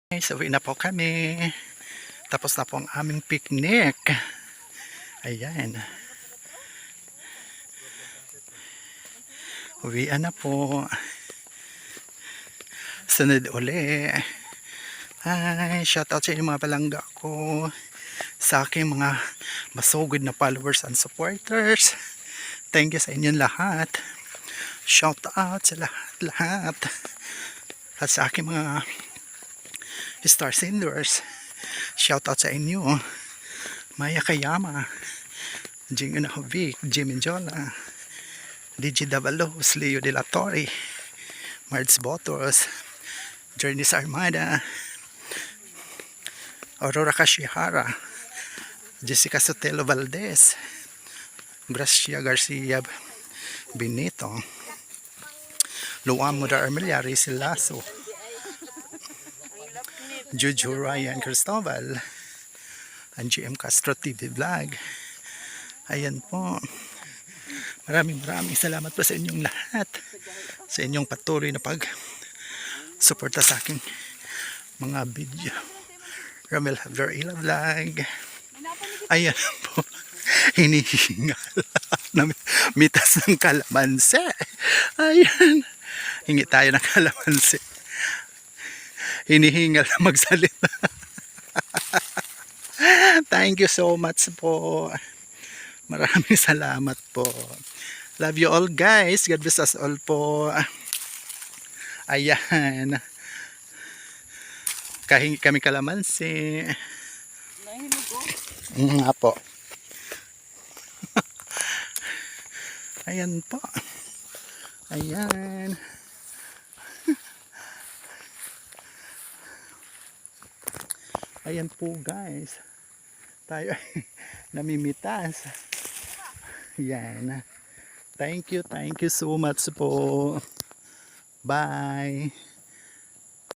So, uwi na po kami. Tapos na po ang aming picnic. Ayan. Uwian na po. Sunod uli. Hi, shout out sa inyo mga palangga ko. Sa aking mga masugod na followers and supporters. Thank you sa inyong lahat. Shout out sa lahat. At sa aking mga star senders. Shout out sa inyo. Maya Kayama, Jingo Nahovic, Jimmy Jola, DJ Davalos, Leo De La Torre, Mards Botos, Journeys Armada, Aurora Kashihara, Jessica Sotelo Valdez, Gracia Garcia Benito, Luam Muda Armelia Rizal Lasso, Juju Ryan Cristobal, ang GM Castro TV Vlog. Ayan po. Maraming salamat po sa inyong lahat. Sa inyong patuloy na pag-suporta sa aking mga video. Ramel Havler Ila Vlog. Ayan po. Hinihingal na mitas ng kalamansi. Ayan. Hingi tayo ng kalamansi. Hinihingal na magsalita. Thank you so much po. Maraming salamat po. Love you all guys. God bless us all po. Ayan. Kahingi kami kalamansi. Nga po. Ayan po. Ayan. Ayan po guys. Tayo ay namimitas. Yan. Thank you so much po. Bye.